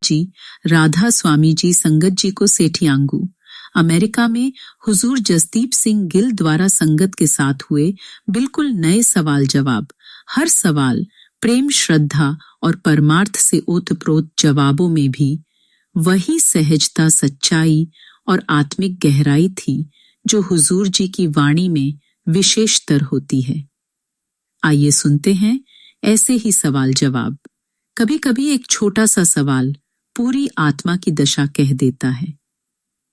जी, राधा स्वामी जी, संगत जी को सेठियांगू। अमेरिका में हुजूर जसदीप सिंह गिल द्वारा संगत के साथ हुए बिल्कुल नए सवाल जवाब। हर सवाल प्रेम, श्रद्धा और परमार्थ से ओतप्रोत जवाबों में भी वही सहजता, सच्चाई और आत्मिक गहराई थी जो हुजूर जी की वाणी में विशेषतर होती है। आइए सुनते हैं ऐसे ही सवाल जवाब। कभी कभी एक छोटा सा सवाल पूरी आत्मा की दशा कह देता है।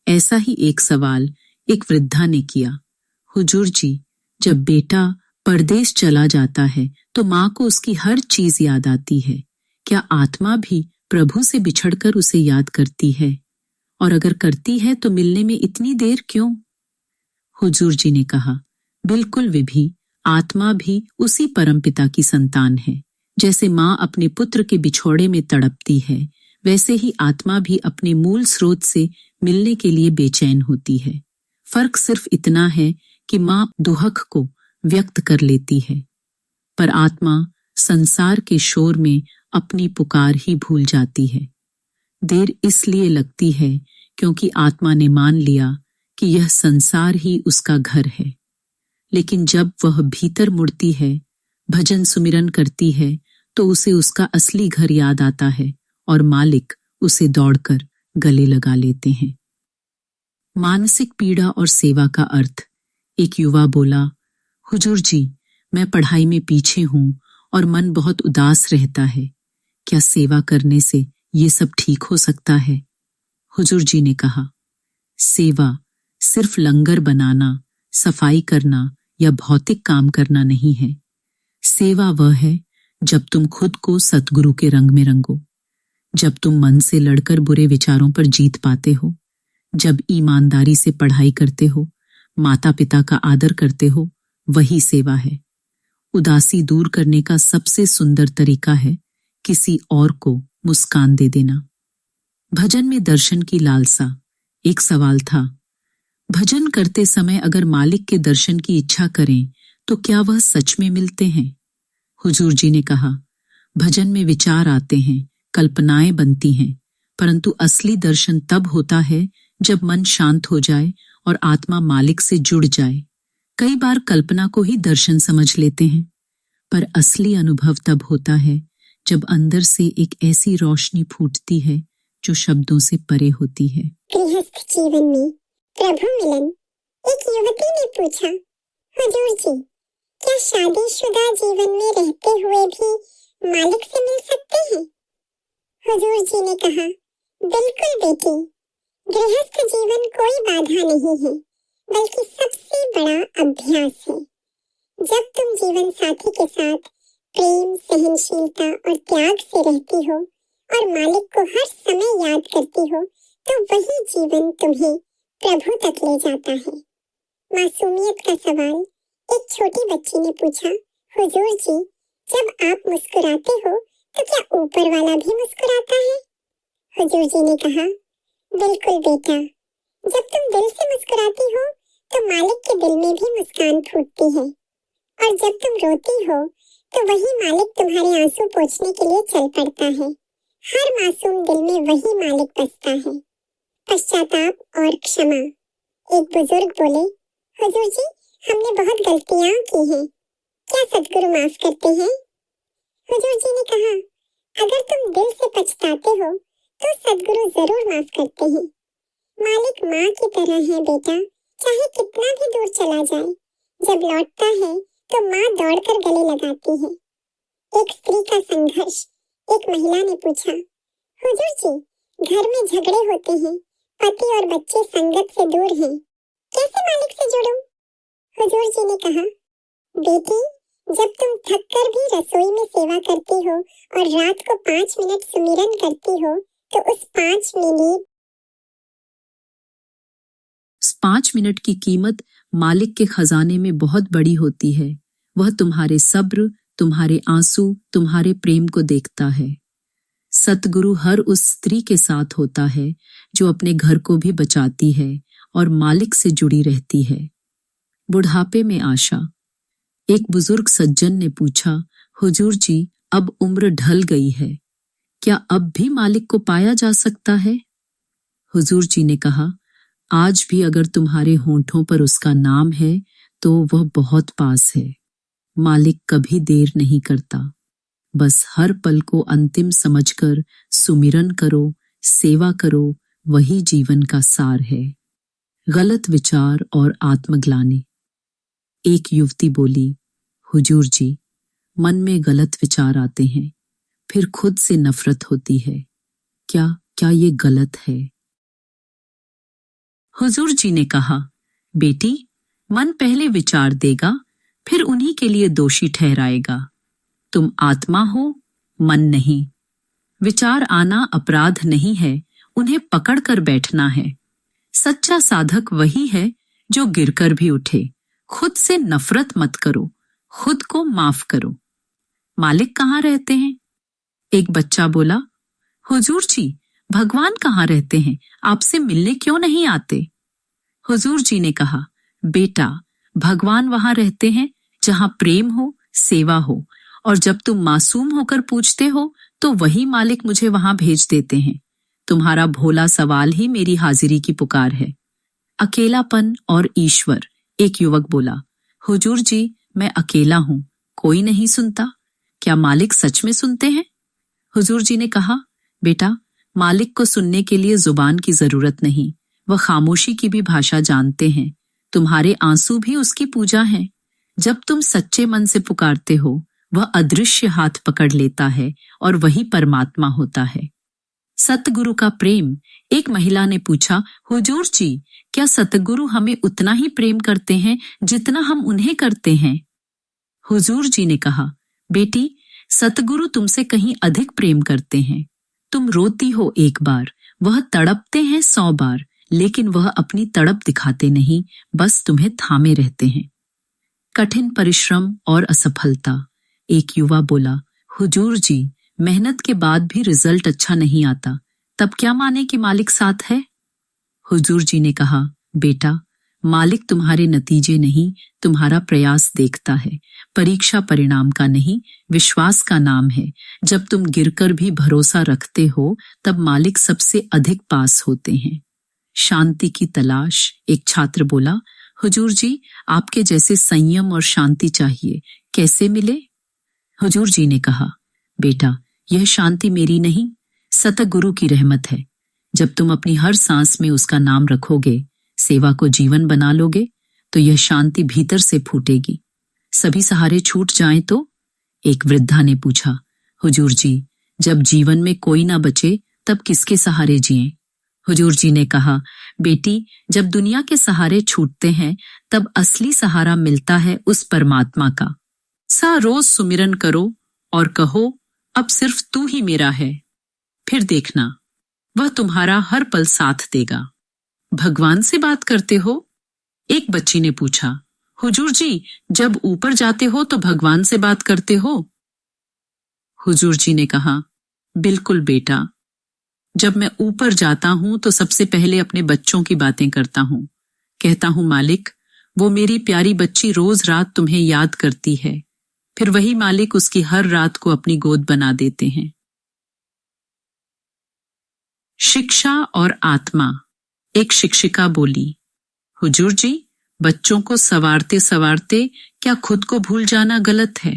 ऐसा ही एक सवाल एक वृद्धा ने किया। हुजूर जी, जब बेटा परदेश चला जाता है तो माँ को उसकी हर चीज याद आती है। क्या आत्मा भी प्रभु से बिछड़कर उसे याद करती है? और अगर करती है तो मिलने में इतनी देर क्यों? हुजूर जी ने कहा, बिल्कुल विभी, आत्मा भी उसी परमपिता की संतान है। जैसे माँ अपने पुत्र के बिछोड़े में तड़पती है, वैसे ही आत्मा भी अपने मूल स्रोत से मिलने के लिए बेचैन होती है। फर्क सिर्फ इतना है कि माँ दुहक को व्यक्त कर लेती है, पर आत्मा संसार के शोर में अपनी पुकार ही भूल जाती है। देर इसलिए लगती है क्योंकि आत्मा ने मान लिया कि यह संसार ही उसका घर है। लेकिन जब वह भीतर मुड़ती है, भजन सुमिरन करती है, तो उसे उसका असली घर याद आता है और मालिक उसे दौड़कर गले लगा लेते हैं। मानसिक पीड़ा और सेवा का अर्थ। एक युवा बोला, हुजूर जी, मैं पढ़ाई में पीछे हूँ और मन बहुत उदास रहता है। क्या सेवा करने से ये सब ठीक हो सकता है? हुजूर जी ने कहा, सेवा सिर्फ लंगर बनाना, सफाई करना या भौतिक काम करना नहीं है। सेवा वह है जब तुम खुद को सतगुरु के रंग में रंगो, जब तुम मन से लड़कर बुरे विचारों पर जीत पाते हो, जब ईमानदारी से पढ़ाई करते हो, माता पिता का आदर करते हो, वही सेवा है। उदासी दूर करने का सबसे सुंदर तरीका है किसी और को मुस्कान दे देना। भजन में दर्शन की लालसा। एक सवाल था, भजन करते समय अगर मालिक के दर्शन की इच्छा करें तो क्या वह सच में मिलते हैं? हुजूर जी ने कहा, भजन में विचार आते हैं, कल्पनाएं बनती हैं, परंतु असली दर्शन तब होता है जब मन शांत हो जाए और आत्मा मालिक से जुड़ जाए। कई बार कल्पना को ही दर्शन समझ लेते हैं, पर असली अनुभव तब होता है जब अंदर से एक ऐसी रोशनी फूटती है जो शब्दों से परे होती है। गृहस्थ जीवन में प्रभु मिलन। एक युवती ने पूछा, हुजूर जी, क्या शादीशुदा जीवन में रहते हुए भी मालिक से मिल सकते हैं? हुजूर जी ने कहा, बिल्कुल बेटी, गृहस्थ जीवन कोई बाधा नहीं है, बल्कि सबसे बड़ा अभ्यास है। जब तुम जीवन साथी के साथ प्रेम, सहनशीलता और त्याग से रहती हो और मालिक को हर समय याद करती हो, तो वही जीवन तुम्हें प्रभु तक ले जाता है। मासूमियत का सवाल। एक छोटी बच्ची ने पूछा, हुजूर जी, जब आप मुस्कुराते हो तो क्या ऊपर वाला भी मुस्कुराता है? हुजूर जी ने कहा, बिल्कुल बेटा, जब तुम दिल से मुस्कुराती हो तो मालिक के दिल में भी मुस्कान फूटती है, और जब तुम रोती हो तो वही मालिक तुम्हारे आंसू पोंछने के लिए चल पड़ता है। हर मासूम दिल में वही मालिक बसता है, पश्चाताप और क्षमा। एक बुजुर्ग बोले, हुजूर जी, हमने बहुत गलतियां की हैं, क्या सतगुरु माफ करते हैं? हुजूर जी ने कहा, अगर तुम दिल से पछताते हो तो सतगुरु जरूर माफ करते हैं। मालिक माँ की तरह है बेटा, चाहे कितना भी दूर चला जाए, जब लौटता है तो माँ दौड़कर गले लगाती है। एक स्त्री का संघर्ष। एक महिला ने पूछा, हुजूर जी, घर में झगड़े होते हैं, पति और बच्चे संगत से दूर हैं, कैसे मालिक से जुड़ूं? हुजूर जी ने कहा, बेटी, जब तुम थक कर भी रसोई में सेवा करती हो और रात को 5 मिनट सुमिरन करती हो, तो उस 5 मिनट की कीमत मालिक के खजाने में बहुत बड़ी होती है। वह तुम्हारे सब्र, तुम्हारे आंसू, तुम्हारे प्रेम को देखता है। सतगुरु हर उस स्त्री के साथ होता है जो अपने घर को भी बचाती है और मालिक से जुड़ी रहती है। बुढ़ापे में आशा। एक बुजुर्ग सज्जन ने पूछा, हुजूर जी, अब उम्र ढल गई है, क्या अब भी मालिक को पाया जा सकता है? हुजूर जी ने कहा, आज भी अगर तुम्हारे होंठों पर उसका नाम है तो वह बहुत पास है। मालिक कभी देर नहीं करता। बस हर पल को अंतिम समझकर सुमिरन करो, सेवा करो, वही जीवन का सार है। गलत विचार और आत्मग्लानि। एक युवती बोली, हुजूर जी, मन में गलत विचार आते हैं, फिर खुद से नफरत होती है। क्या ये गलत है? हुजूर जी ने कहा, बेटी, मन पहले विचार देगा, फिर उन्हीं के लिए दोषी ठहराएगा। तुम आत्मा हो, मन नहीं। विचार आना अपराध नहीं है, उन्हें पकड़ कर बैठना है। सच्चा साधक वही है जो गिरकर भी उठे। खुद से नफरत मत करो, खुद को माफ करो। मालिक कहाँ रहते हैं? एक बच्चा बोला, हुजूर जी, भगवान कहाँ रहते हैं? आपसे मिलने क्यों नहीं आते? हुजूर जी ने कहा, बेटा, भगवान वहां रहते हैं जहां प्रेम हो, सेवा हो, और जब तुम मासूम होकर पूछते हो तो वही मालिक मुझे वहां भेज देते हैं। तुम्हारा भोला सवाल ही मेरी हाजिरी की पुकार है। अकेलापन और ईश्वर। एक युवक बोला, हुजूर जी, मैं अकेला हूं, कोई नहीं सुनता। क्या मालिक सच में सुनते हैं? हुजूर जी ने कहा, बेटा, मालिक को सुनने के लिए जुबान की जरूरत नहीं, वह खामोशी की भी भाषा जानते हैं। तुम्हारे आंसू भी उसकी पूजा हैं। जब तुम सच्चे मन से पुकारते हो, वह अदृश्य हाथ पकड़ लेता है और वही परमात्मा होता है। सतगुरु का प्रेम। एक महिला ने पूछा, हुजूर जी, क्या सतगुरु हमें उतना ही प्रेम करते हैं जितना हम उन्हें करते हैं? हुजूर जी ने कहा, बेटी, सतगुरु तुमसे कहीं अधिक प्रेम करते हैं। तुम रोती हो एक बार, वह तड़पते हैं 100 बार, लेकिन वह अपनी तड़प दिखाते नहीं, बस तुम्हें थामे रहते हैं। कठिन परिश्रम और असफलता। एक युवा बोला, हुजूर जी, मेहनत के बाद भी रिजल्ट अच्छा नहीं आता, तब क्या माने कि मालिक साथ है? हुजूर जी ने कहा, बेटा, मालिक तुम्हारे नतीजे नहीं, तुम्हारा प्रयास देखता है। परीक्षा परिणाम का नहीं, विश्वास का नाम है। जब तुम गिरकर भी भरोसा रखते हो, तब मालिक सबसे अधिक पास होते हैं। शांति की तलाश। एक छात्र बोला, हुजूर जी, आपके जैसे संयम और शांति चाहिए, कैसे मिले? हुजूर जी ने कहा, बेटा, यह शांति मेरी नहीं, सतगुरु की रहमत है। जब तुम अपनी हर सांस में उसका नाम रखोगे, सेवा को जीवन बना लोगे, तो यह शांति भीतर से फूटेगी। सभी सहारे छूट जाएं तो? एक वृद्धा ने पूछा, हुजूर जी, जब जीवन में कोई ना बचे, तब किसके सहारे जिएं? हुजूर जी ने कहा, बेटी, जब दुनिया के सहारे छूटते हैं, तब असली सहारा मिलता है उस परमात्मा का। रोज सुमिरन करो और कहो, अब सिर्फ तू ही मेरा है। फिर देखना, वह तुम्हारा हर पल साथ देगा। भगवान से बात करते हो? एक बच्ची ने पूछा, हुजूर जी, जब ऊपर जाते हो तो भगवान से बात करते हो? हुजूर जी ने कहा, बिल्कुल बेटा, जब मैं ऊपर जाता हूं तो सबसे पहले अपने बच्चों की बातें करता हूं। कहता हूं, मालिक, वो मेरी प्यारी बच्ची रोज रात तुम्हें याद करती है। फिर वही मालिक उसकी हर रात को अपनी गोद बना देते हैं। शिक्षा और आत्मा। एक शिक्षिका बोली, हुजूर जी, बच्चों को संवारते संवारते क्या खुद को भूल जाना गलत है?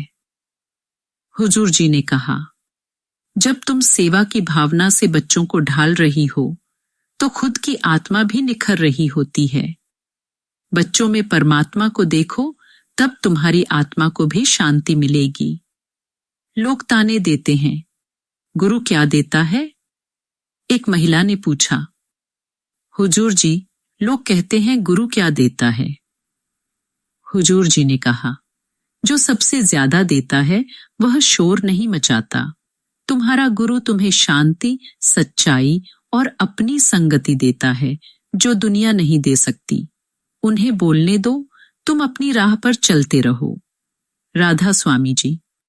हुजूर जी ने कहा, जब तुम सेवा की भावना से बच्चों को ढाल रही हो, तो खुद की आत्मा भी निखर रही होती है। बच्चों में परमात्मा को देखो, तब तुम्हारी आत्मा को भी शांति मिलेगी। लोग ताने देते हैं, गुरु क्या देता है? एक महिला ने पूछा, हुजूर जी, लोग कहते हैं गुरु क्या देता है? हुजूर जी ने कहा, जो सबसे ज्यादा देता है वह शोर नहीं मचाता। तुम्हारा गुरु तुम्हें शांति, सच्चाई और अपनी संगति देता है, जो दुनिया नहीं दे सकती। उन्हें बोलने दो, तुम अपनी राह पर चलते रहो। राधा स्वामी जी।